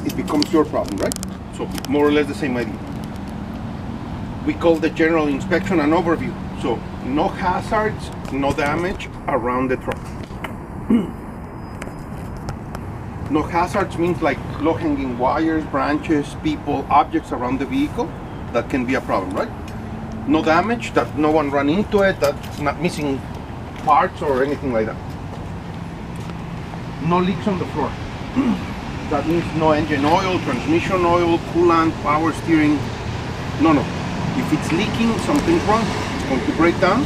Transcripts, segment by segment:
it becomes your problem, right? So more or less the same idea. We call the general inspection an overview. So no hazards, no damage around the truck. No hazards means like low-hanging wires, branches, people, objects around the vehicle. That can be a problem, right? No damage, that no one ran into it, that's not missing parts or anything like that. No leaks on the floor. That means no engine oil, transmission oil, coolant, power steering. No. If it's leaking, something's wrong. It's going to break down,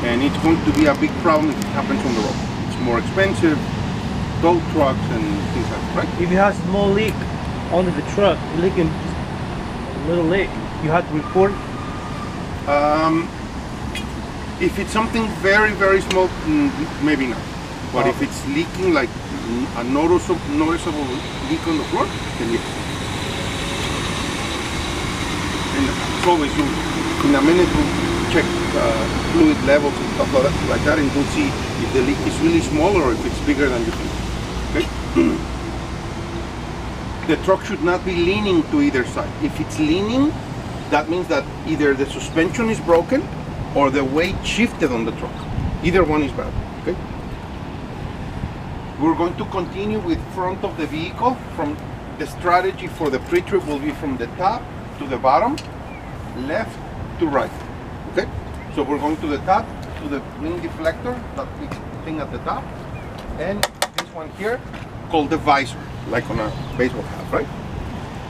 and it's going to be a big problem if it happens on the road. It's more expensive, tow trucks and things like that, right? If you have a small leak under the truck, leaking a little leak, you have to report. If it's something very, very small, maybe not. But if it's leaking like a noticeable leak on the floor, then yes. And as always, in a minute we'll check fluid levels and stuff like that, and we'll see if the leak is really small or if it's bigger than you think. Okay? The truck should not be leaning to either side. If it's leaning, that means that either the suspension is broken or the weight shifted on the truck. Either one is bad. Okay? We're going to continue with front of the vehicle. From the strategy for the pre-trip will be from the top to the bottom, left to right. Okay? So we're going to the top, to the wing deflector, that big thing at the top, and this one here called the visor, like on a baseball hat, right?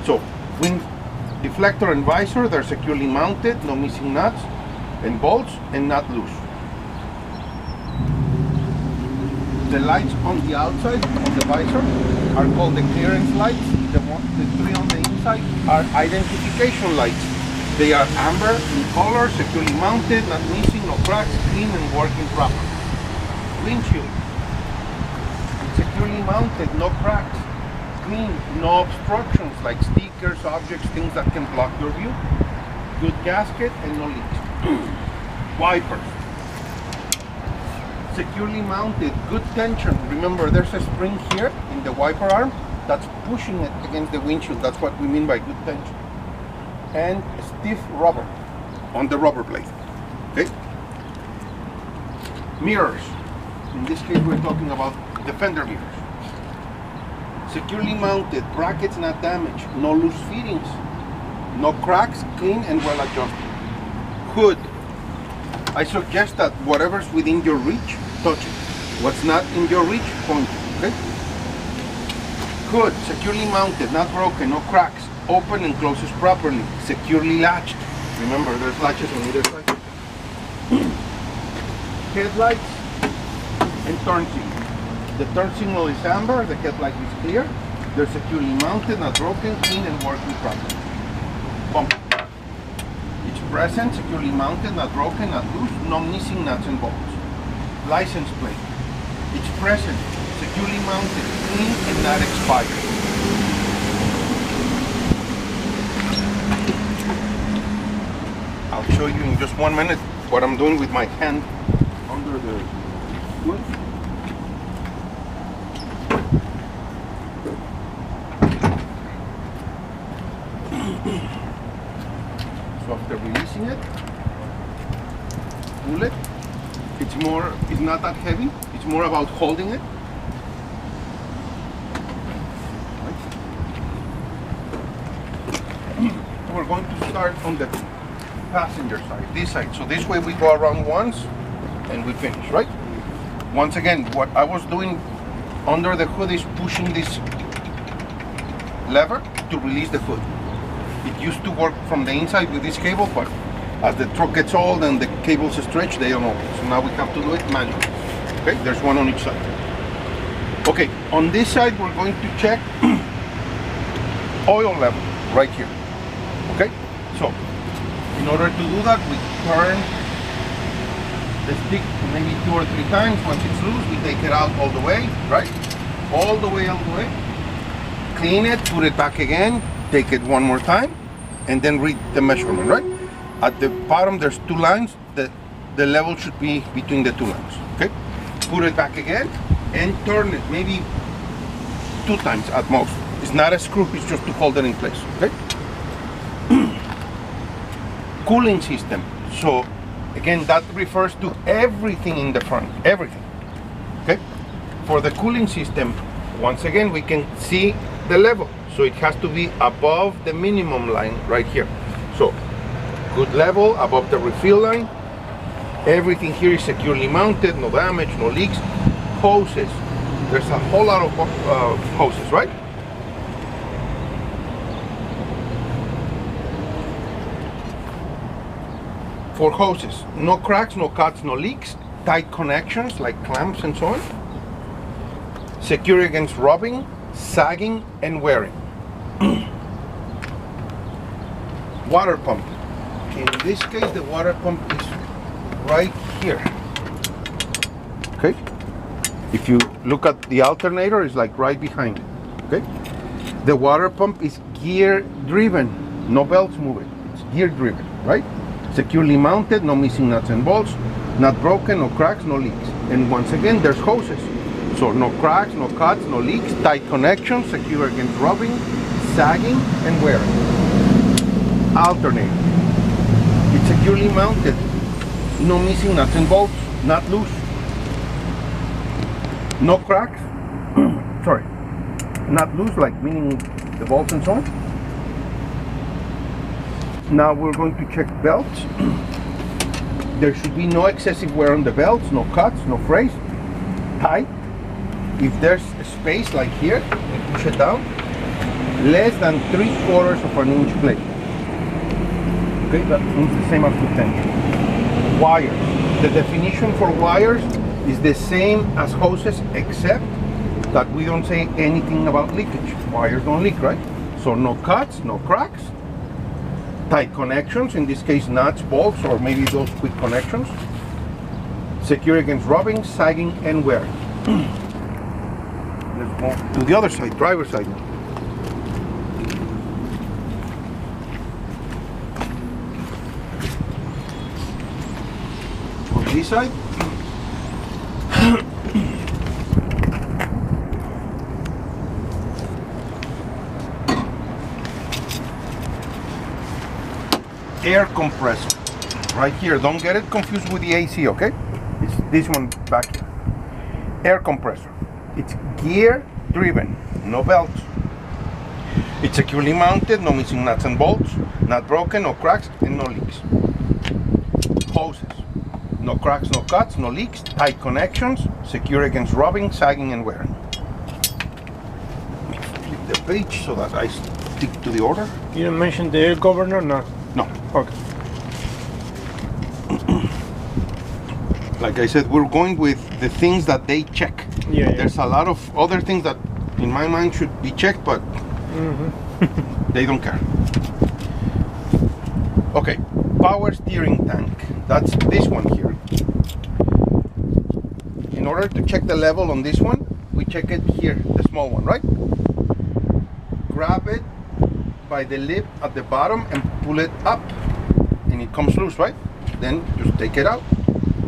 So wing deflector and visor, they're securely mounted, no missing nuts and bolts, and not loose. The lights on the outside of the visor are called the clearance lights. The three on the inside are identification lights. They are amber in color, securely mounted, not missing, no cracks, clean and working properly. Windshield, securely mounted, no cracks, clean, no obstructions like stickers, objects, things that can block your view. Good gasket and no leaks. Wipers, securely mounted, good tension. Remember, there's a spring here in the wiper arm that's pushing it against the windshield. That's what we mean by good tension. And stiff rubber on the rubber blade. Okay? Mirrors. In this case, we're talking about the fender mirrors. Securely mounted, brackets not damaged, no loose fittings, no cracks, clean and well adjusted. Hood. I suggest that whatever's within your reach, touch it. What's not in your reach, point it. Okay? Hood, securely mounted, not broken, no cracks, open and closes properly, securely latched. Remember, there's latches on either side. Headlights and turn signal. The turn signal is amber, the headlight is clear. They're securely mounted, not broken, clean and working properly. Bumper. It's present, securely mounted, not broken, not loose, no missing nuts and bolts. License plate. It's present, securely mounted, clean and not expired. I'll show you in just 1 minute what I'm doing with my hand under the hood. So after releasing it, pull it. It's not that heavy. It's more about holding it. Right. We're going to start on the passenger side, this side. So this way we go around once and we finish, right? Once again, what I was doing under the hood is pushing this lever to release the hood. It used to work from the inside with this cable, but as the truck gets old and the cables stretch, they don't open. So now we have to do it manually. Okay, there's one on each side. Okay, on this side we're going to check oil level right here. Okay, so in order to do that, we turn the stick maybe 2 or 3 times. Once it's loose, we take it out all the way, right? All the way. Clean it, put it back again, take it 1 more time, and then read the measurement, right? At the bottom, there's 2 lines. The level should be between the 2 lines, okay? Put it back again, and turn it maybe 2 times at most. It's not a screw, it's just to hold it in place, okay? Cooling system. So again, that refers to everything in the front, everything, okay? For the cooling system, once again, we can see the level. So it has to be above the minimum line right here. So good level above the refill line. Everything here is securely mounted, no damage, no leaks. Hoses, there's a whole lot of hoses, right? For hoses, no cracks, no cuts, no leaks. Tight connections like clamps and so on. Secure against rubbing, sagging, and wearing. Water pump. In this case, the water pump is right here. Okay? If you look at the alternator, it's like right behind it. Okay? The water pump is gear driven, no belts moving. It's gear driven, right? Securely mounted, no missing nuts and bolts, not broken, no cracks, no leaks. And once again, there's hoses. So no cracks, no cuts, no leaks, tight connections, secure against rubbing, sagging, and wearing. Alternator. It's securely mounted, no missing nuts and bolts, not loose. No cracks, sorry, not loose, like meaning the bolts and so on. Now we're going to check belts. There should be no excessive wear on the belts, no cuts, no frays, tight. If there's a space like here, you push it down, less than 3/4 of an inch plate. Okay, that means the same as with tension. Wires. The definition for wires is the same as hoses, except that we don't say anything about leakage. Wires don't leak, right? So no cuts, no cracks. Tight connections, in this case nuts, bolts, or maybe those quick connections. Secure against rubbing, sagging, and wearing. Let's go to the other side, driver's side. On this side, air compressor right here. Don't get it confused with the AC, okay? It's this one back here. Air compressor. It's gear driven, no belts. It's securely mounted, no missing nuts and bolts, not broken, no cracks, and no leaks. Hoses. No cracks, no cuts, no leaks, tight connections, secure against rubbing, sagging, and wearing. Flip the page so that I stick to the order. You didn't mention the air governor, no? No. Okay. Like I said, we're going with the things that they check. Yeah. There's a lot of other things that, in my mind, should be checked, but they don't care. Okay, power steering tank. That's this one here. In order to check the level on this one, we check it here, the small one, right? Grab it by the lip at the bottom and pull it up, and it comes loose, right? Then just take it out.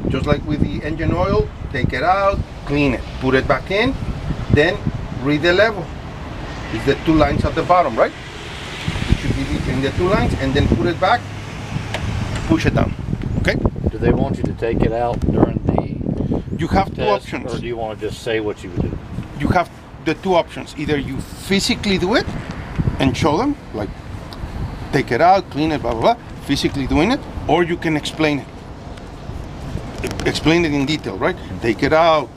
Just like with the engine oil, take it out, clean it, put it back in, then read the level. It's the 2 lines at the bottom, right? It should be between the 2 lines, and then put it back, push it down, okay? Do they want you to take it out during the You have test, two options. or do you want to just say what you would do? You have the 2 options. Either you physically do it and show them, like take it out, clean it, blah, blah, blah, physically doing it, or you can explain it. Explain it in detail, right? Take it out,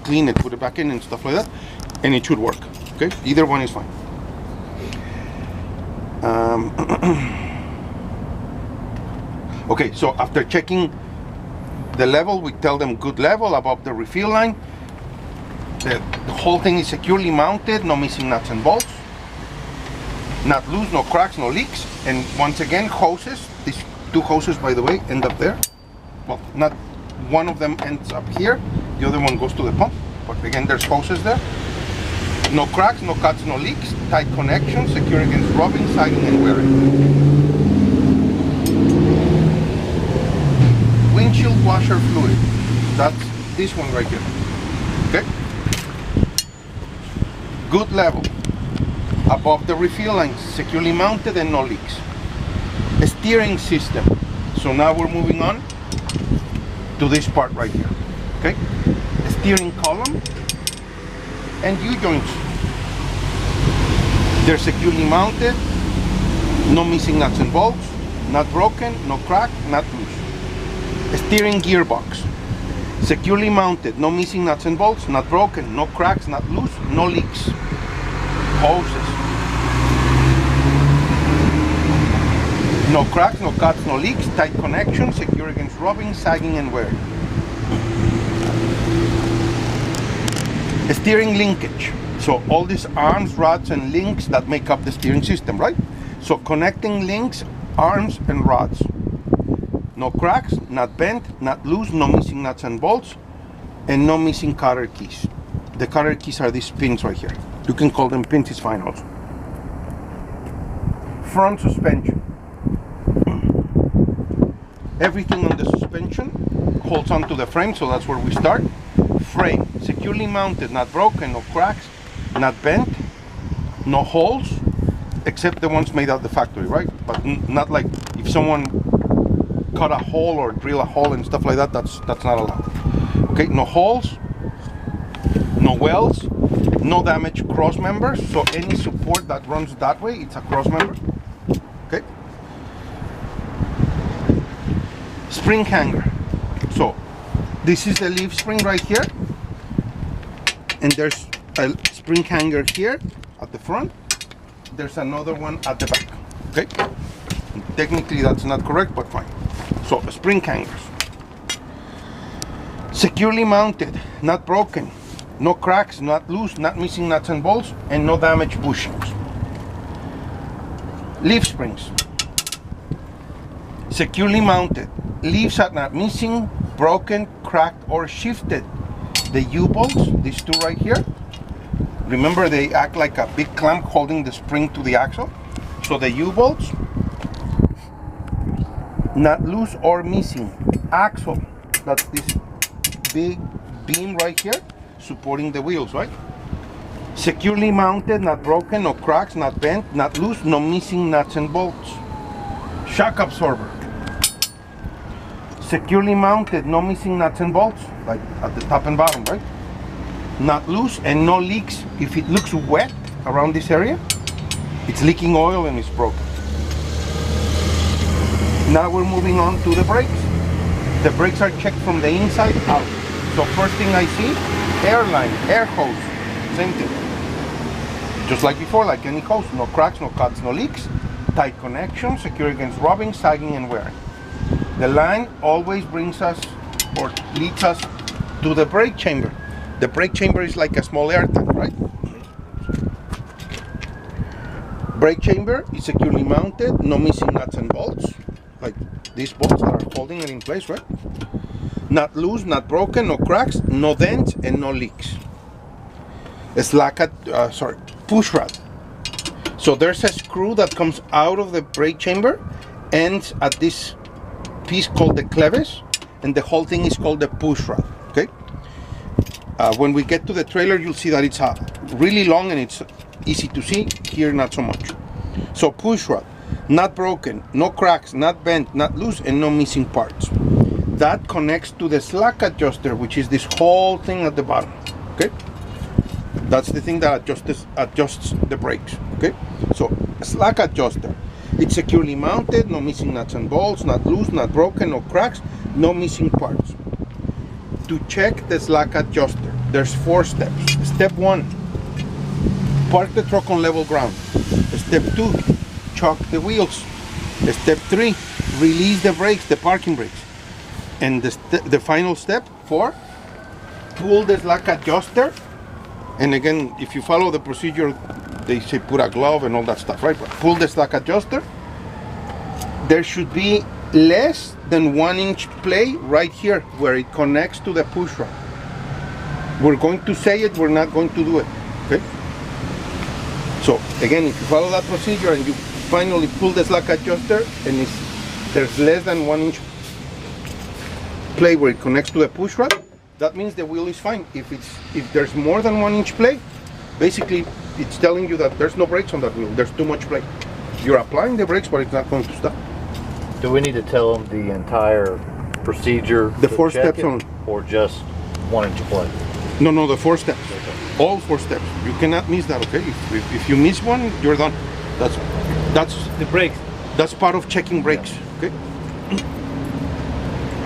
clean it, put it back in and stuff like that, and it should work, okay? Either one is fine. Okay, so after checking the level, we tell them good level above the refill line. The whole thing is securely mounted, no missing nuts and bolts, not loose, no cracks, no leaks. And once again, hoses. These 2 hoses, by the way, end up there. Well, not one of them ends up here, the other one goes to the pump, but again, there's hoses there. No cracks, no cuts, no leaks, tight connections, secure against rubbing, sagging, and wearing. Windshield washer fluid. That's this one right here. Okay? Good level. above the refill line, securely mounted and no leaks. A steering system. So now we're moving on to this part right here. Okay? A steering column and U-joints. They're securely mounted, no missing nuts and bolts, not broken, no crack, not loose. A steering gearbox. Securely mounted, no missing nuts and bolts, not broken, no cracks, not loose, no leaks. Hoses. No cracks, no cuts, no leaks, tight connection, secure against rubbing, sagging and wear. A steering linkage. So all these arms, rods and links that make up the steering system, right? So connecting links, arms and rods. No cracks, not bent, not loose, no missing nuts and bolts, and no missing cutter keys. The cutter keys are these pins right here. You can call them pins, it's fine also. Front suspension. Everything on the suspension holds onto the frame, so that's where we start. Frame, securely mounted, not broken, no cracks, not bent, no holes, except the ones made out the factory, right? But not like if someone cut a hole or drill a hole and stuff like that, that's not allowed. Okay, no holes, no wells, no damaged cross members, so any support that runs that way, it's a cross member. Okay. Spring hanger. So this is the leaf spring right here, and there's a spring hanger here at the front. There's another one at the back. Okay, technically that's not correct, but fine. So spring hangers, securely mounted, not broken, no cracks, not loose, not missing nuts and bolts, and no damaged bushings. Leaf springs, securely mounted. Leaves are not missing, broken, cracked, or shifted. The U-bolts, these two right here, remember they act like a big clamp holding the spring to the axle. So the U-bolts, not loose or missing. Axle, that's this big beam right here supporting the wheels, right? Securely mounted, not broken, no cracks, not bent, not loose, no missing nuts and bolts. Shock absorber. Securely mounted, no missing nuts and bolts, like at the top and bottom, right? Not loose and no leaks. If it looks wet around this area, it's leaking oil and it's broken. Now we're moving on to the brakes. The brakes are checked from the inside out. So first thing I see, air line, air hose, same thing. Just like before, like any hose, no cracks, no cuts, no leaks, tight connection, secure against rubbing, sagging and wearing. The line always brings us or leads us to the brake chamber. The brake chamber is like a small air tank, right? Brake chamber is securely mounted, no missing nuts and bolts, like these bolts that are holding it in place, right? Not loose, not broken, no cracks, no dents, and no leaks. Push rod. So there's a screw that comes out of the brake chamber, ends at this piece called the clevis, and the whole thing is called the push rod. Okay. When we get to the trailer, you'll see that it's really long and it's easy to see. Here, not so much. So push rod, not broken, no cracks, not bent, not loose, and no missing parts. That connects to the slack adjuster, which is this whole thing at the bottom. Okay. That's the thing that adjusts the brakes. Okay. So slack adjuster. It's securely mounted, no missing nuts and bolts, not loose, not broken, no cracks, no missing parts. To check the slack adjuster, there's 4 steps. Step 1, park the truck on level ground. Step 2, chock the wheels. Step 3, release the brakes, the parking brakes. And the final step 4, pull the slack adjuster. And again, if you follow the procedure, they say put a glove and all that stuff, right? But pull the slack adjuster. There should be less than 1 inch play right here where it connects to the push rod. We're going to say it, we're not going to do it. Okay? So again, if you follow that procedure and you finally pull the slack adjuster and there's less than 1 inch play where it connects to the push rod, that means the wheel is fine. If there's more than 1 inch play, basically it's telling you that there's no brakes on that wheel. There's too much brake. You're applying the brakes, but it's not going to stop. Do we need to tell them the entire procedure? The to 4 check steps it, on. or just 1 inch play? No, the 4 steps. All 4 steps. You cannot miss that, okay? If you miss one, you're done. That's The brakes. That's part of checking brakes, okay?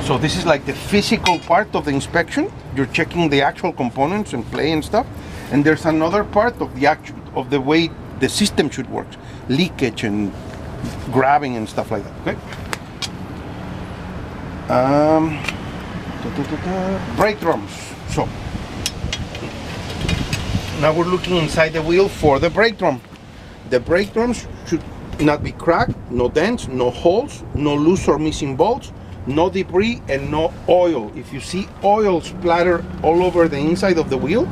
So this is like the physical part of the inspection. You're checking the actual components and play and stuff. And there's another part of the way the system should work. Leakage and grabbing and stuff like that, okay? Brake drums. So now we're looking inside the wheel for the brake drum. The brake drums should not be cracked, no dents, no holes, no loose or missing bolts, no debris, and no oil. If you see oil splatter all over the inside of the wheel,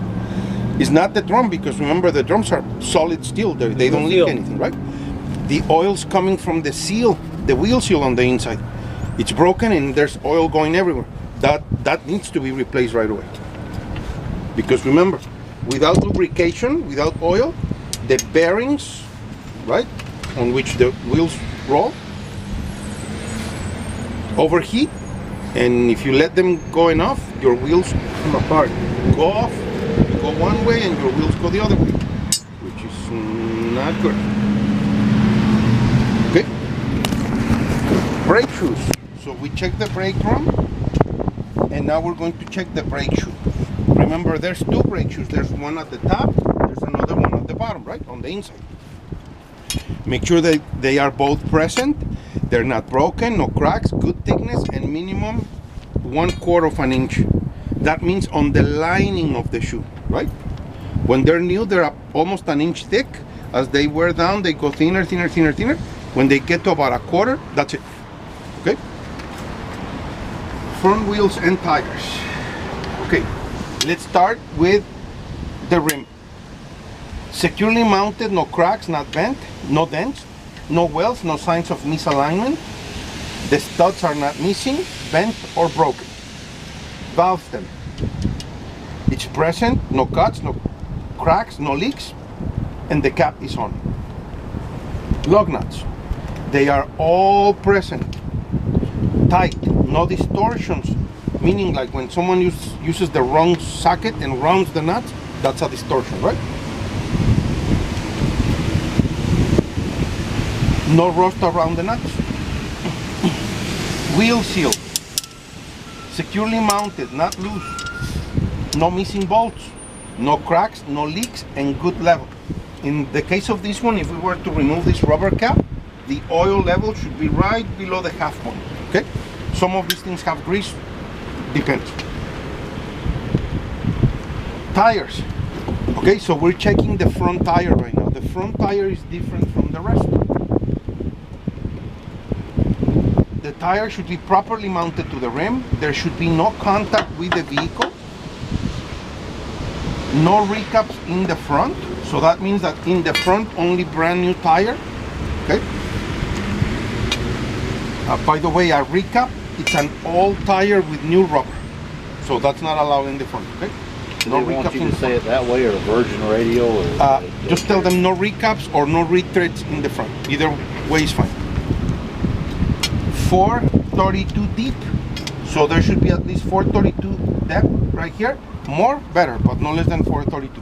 it's not the drum, because remember, the drums are solid steel. They don't leak anything, right? The oil's coming from the seal, the wheel seal on the inside. It's broken and there's oil going everywhere. That needs to be replaced right away. Because remember, without lubrication, without oil, the bearings, right, on which the wheels roll, overheat, and if you let them go enough, your wheels come apart, go off, you go one way and your wheels go the other way, which is not good. Okay. Brake shoes. So we check the brake drum, and now we're going to check the brake shoe. Remember, there's 2 brake shoes. There's one at the top, there's another one at the bottom, right, on the inside. Make sure that they are both present. They're not broken, no cracks, good thickness, and minimum 1/4 of an inch. That means on the lining of the shoe, right? When they're new, they're almost an inch thick. As they wear down, they go thinner, thinner, thinner, thinner. When they get to about 1/4, that's it. Okay? Front wheels and tires. Okay, let's start with the rim. Securely mounted, no cracks, not bent, no dents, no wells, no signs of misalignment. The studs are not missing, bent, or broken. Valve stem. It's present, no cuts, no cracks, no leaks, and the cap is on. Lug nuts. They are all present. Tight, no distortions, meaning like when someone uses the wrong socket and rounds the nuts, that's a distortion, right? No rust around the nuts. Wheel seal. Securely mounted, not loose. No missing bolts. No cracks, no leaks, and good level. In the case of this one, if we were to remove this rubber cap, the oil level should be right below the half point, okay? Some of these things have grease, depends. Tires. Okay, so we're checking the front tire right now. The front tire is different from the rest. The tire should be properly mounted to the rim. There should be no contact with the vehicle. No recaps in the front. So that means that in the front, only brand new tire. Okay. By the way, a recap, it's an old tire with new rubber. So that's not allowed in the front, okay? No recaps. Want you to say it that way, or Virgin Radio, or just tell them no recaps or no retreads in the front. Either way is fine. 432 deep, so there should be at least 432 depth right here. More, better, but no less than 432.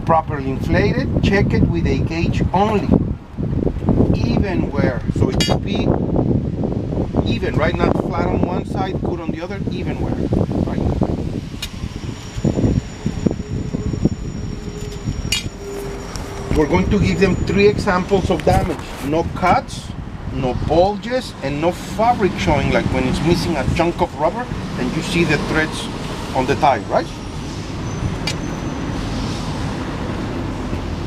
Properly inflated, check it with a gauge only. Even wear, so it should be even, right? Not flat on one side, good on the other, even wear, right? We're going to give them 3 examples of damage. No cuts, no bulges, and no fabric showing, like when it's missing a chunk of rubber and you see the threads on the tire, right?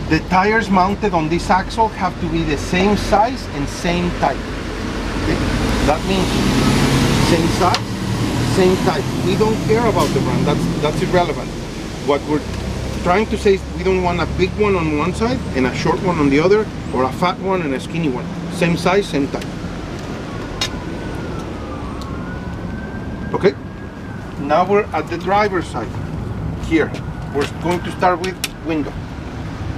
The tires mounted on this axle have to be the same size and same type. Okay? That means same size, same type. We don't care about the brand, that's irrelevant. What we're trying to say is we don't want a big one on one side and a short one on the other, or a fat one and a skinny one. Same size, same type. Okay, now we're at the driver's side. Here, we're going to start with window.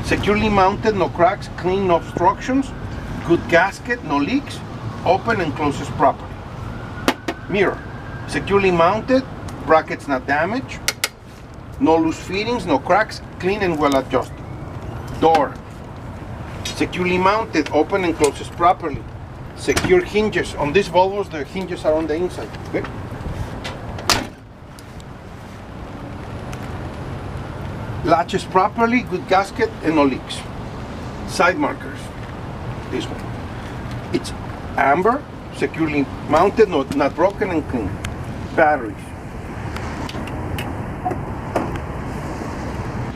Securely mounted, no cracks, clean, no obstructions. Good gasket, no leaks. Open and closes properly. Mirror, securely mounted, brackets not damaged. No loose fittings, no cracks, clean and well adjusted. Door, securely mounted, open and closes properly. Secure hinges. On these Volvos, the hinges are on the inside. Okay? Latches properly, good gasket and no leaks. Side markers, this one. It's amber, securely mounted, not broken and clean. Batteries.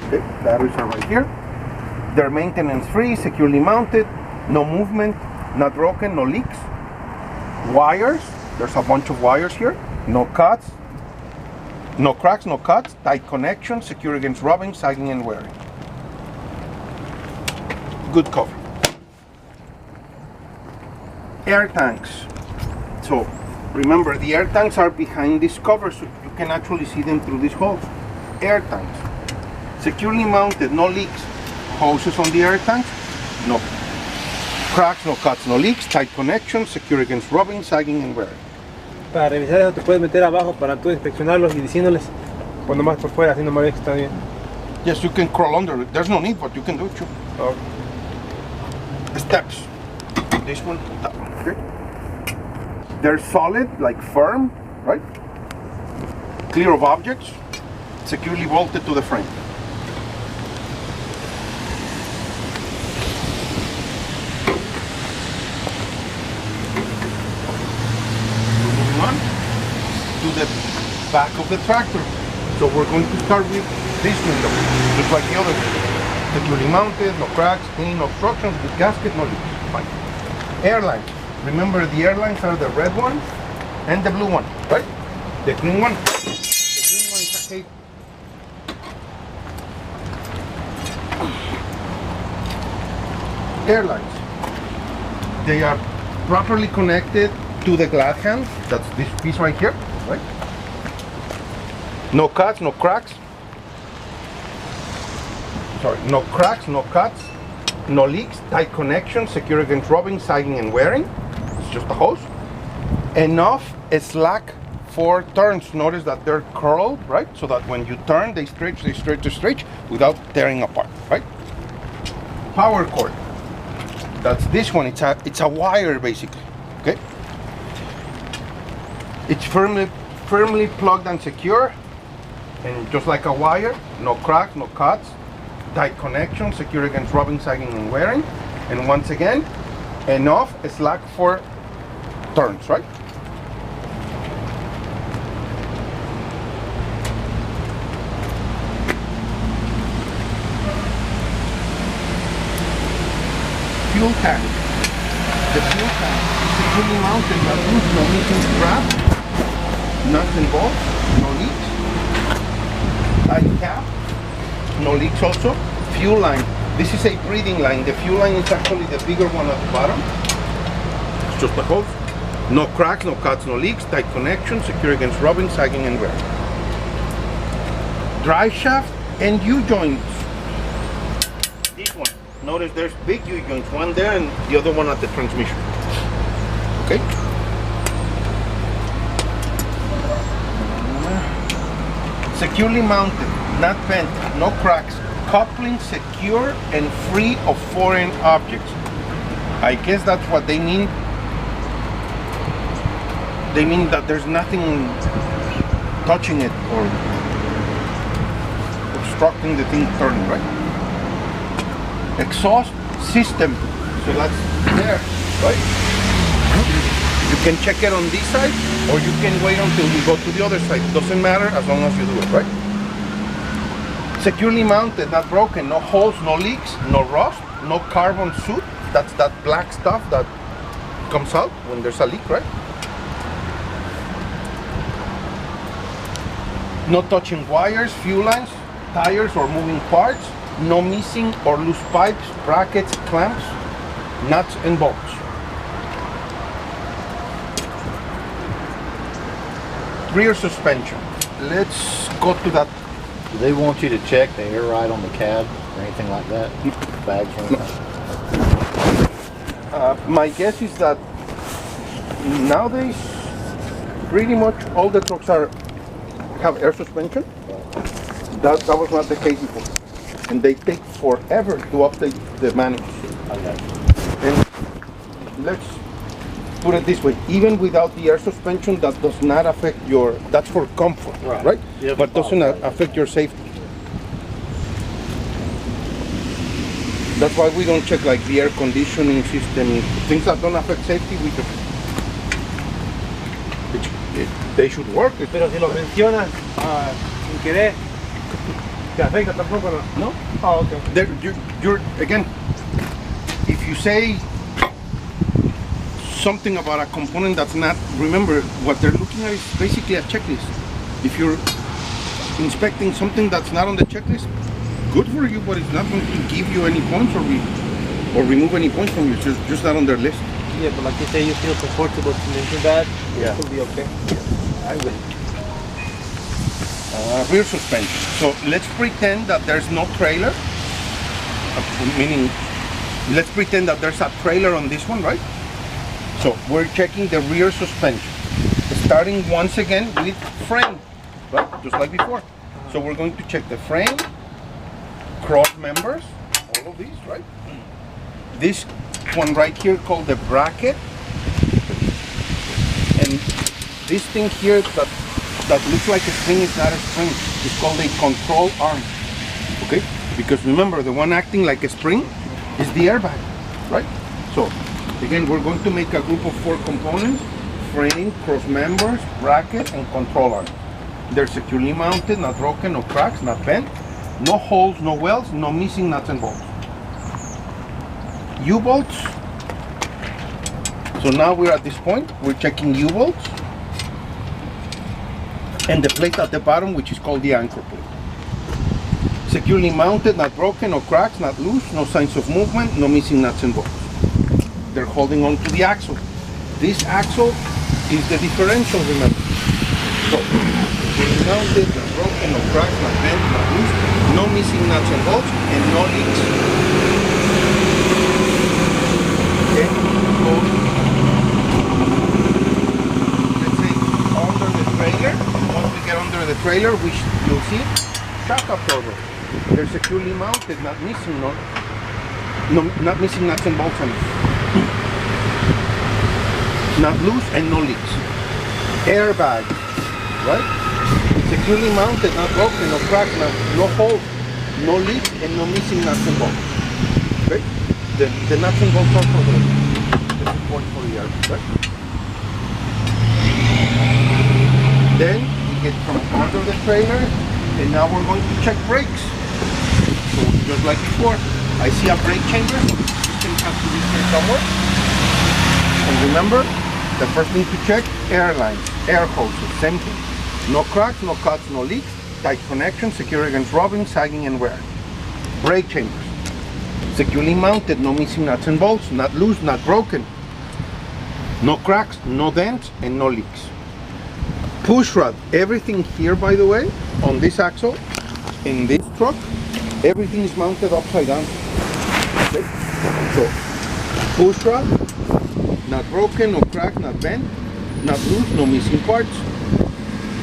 Okay, batteries are right here. They're maintenance free, securely mounted, no movement, not broken, no leaks. Wires, there's a bunch of wires here. No cuts, no cracks, no cuts. Tight connection, secure against rubbing, sagging and wearing. Good cover. Air tanks. So remember, the air tanks are behind this cover, so you can actually see them through these holes. Air tanks. Securely mounted, no leaks. Hoses on the air tanks, no cracks, no cuts, no leaks. Tight connection, secure against rubbing, sagging and wearing. Para revisar eso te puedes meter abajo para tú inspeccionarlos y diciéndoles cuando más por fuera, así nomás ves que está bien. Yes, you can crawl under it. There's no need, but you can do it too. Oh. Steps. This one, that one. Okay. They're solid, like firm, right? Clear of objects, securely bolted to the frame. Moving on to the back of the tractor. So we're going to start with this window, just like the other window. Securely mounted, no cracks, clean, no obstructions, with gasket, no leaks. Fine. Airlines. Remember, the airlines are the red one and the blue one, right? The green one. The green one is a cape. Airlines. They are properly connected to the glad hand. That's this piece right here, right? No cuts, no cracks. Sorry, no cracks, no cuts, no leaks, tight connection, secure against rubbing, sagging and wearing. It's just a hose. Enough slack for turns. Notice that they're curled, right? So that when you turn, they stretch without tearing apart, right? Power cord. That's this one. It's a wire basically, okay? It's firmly plugged and secure, and just like a wire, no cracks, no cuts. Tight connection, secure against rubbing, sagging and wearing. And once again, enough slack for turns, right? Fuel tank. The fuel tank is securely mounted, no loose, no missing strap, nuts and bolts, no leaks. Tight cap. No leaks also. Fuel line. This is a breathing line. The fuel line is actually the bigger one at the bottom. It's just a hose. No cracks, no cuts, no leaks. Tight connection, secure against rubbing, sagging and wear. Drive shaft and U-joints. This one. Notice there's big U-joints. One there and the other one at the transmission. Okay. Securely mounted. Not bent, no cracks, coupling secure and free of foreign objects. I guess that's what they mean. They mean that there's nothing touching it or obstructing the thing turning, right? Exhaust system, so that's there, right? You can check it on this side or you can wait until you go to the other side. Doesn't matter as long as you do it, right? Securely mounted, not broken, no holes, no leaks, no rust, no carbon soot. That's that black stuff that comes out when there's a leak, right? No touching wires, fuel lines, tires or moving parts. No missing or loose pipes, brackets, clamps, nuts and bolts. Rear suspension. Let's go to that. Do they want you to check the air ride on the cab? or anything like that? Bags or anything? My guess is that nowadays pretty much all the trucks have air suspension. That was not the case before, and they take forever to update the manuals. Okay. And let's put it this way: even without the air suspension, that does not affect your. That's for comfort, right? Yeah, but doesn't affect your safety. That's why we don't check like the air conditioning system, things that don't affect safety. We just they should work. Pero si lo mencionas sin querer, ¿te afecta tampoco? No. Oh, okay. You're again, if you say something about a component that's not, remember what they're looking at is basically a checklist. If you're inspecting something that's not on the checklist, good for you, but it's not going to give you any points or remove any points from you. It's just not on their list. Yeah, but like you say, you feel comfortable to mention that. Yeah. It'll be okay. I will. Rear suspension. So let's pretend that there's no trailer. Meaning, let's pretend that there's a trailer on this one, right? So we're checking the rear suspension. Starting once again with frame, right? Just like before. So we're going to check the frame, cross members, all of these, right? This one right here called the bracket, and this thing here that looks like a string is not a string. It's called a control arm. Okay? Because remember, the one acting like a spring is the airbag, right? So again, we're going to make a group of 4 components: frame, cross members, bracket, and control arm. They're securely mounted, not broken, no cracks, not bent, no holes, no welds, no missing nuts and bolts. U-bolts. So now we're at this point, we're checking U-bolts and the plate at the bottom, which is called the anchor plate. Securely mounted, not broken, no cracks, not loose, no signs of movement, no missing nuts and bolts. They're holding on to the axle. This axle is the differential, remember. So, securely mounted, not broken, no cracks, not bent, not loose, no missing nuts and bolts, and no leaks. Okay, so let's say under the trailer. Once we get under the trailer, you'll see shock absorber. They're securely mounted, not missing, not missing nuts and bolts, not loose, and no leaks. Airbag, right? Securely mounted, not broken, no cracks, no holes, no leaks, and no missing nuts and bolts. Okay? The nuts and bolts are for the support for the airbag, right? Then we get from under the trailer, and now we're going to check brakes. So just like before, I see a brake chamber, so the system has to be here somewhere. And remember, the first thing to check, air lines, air hoses, same thing. No cracks, no cuts, no leaks, tight connection, secure against rubbing, sagging, and wear. Brake chambers. Securely mounted, no missing nuts and bolts, not loose, not broken. No cracks, no dents, and no leaks. Push rod. Everything here, by the way, on this axle, in this truck, everything is mounted upside down. Okay? So, push rod, not broken, no crack, not bent, not loose, no missing parts.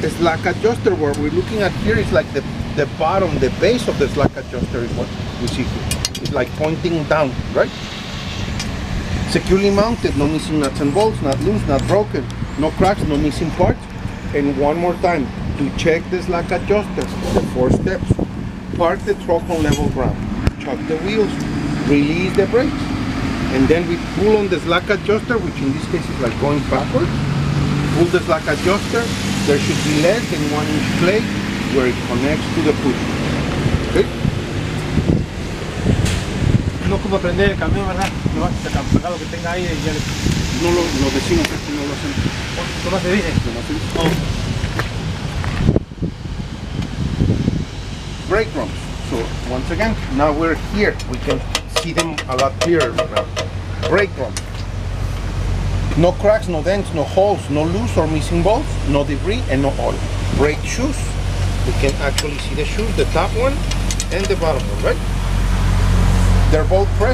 The slack adjuster, what we're looking at here is like the bottom, the base of the slack adjuster is what we see here. It's like pointing down, right? Securely mounted, no missing nuts and bolts, not loose, not broken, no cracks, no missing parts. And one more time, to check the slack adjuster, the 4 steps. Park the truck on level ground, chuck the wheels, release the brakes, and then we pull on the slack adjuster, which in this case is like going backwards. Pull the slack adjuster, there should be less than 1 inch plate where it connects to the push. Okay? No como prender el camión, ¿verdad? No vas a sacar lo que tenga ahí y ya le... No lo decimos, aquí no lo hacemos. ¿Cómo se dice? Oh. Brake drums. So once again, now we're here. We can see them a lot clearer now. Brake drum. No cracks, no dents, no holes, no loose or missing bolts, no debris, and no oil. Brake shoes. We can actually see the shoes, the top one and the bottom one, right? they're both present.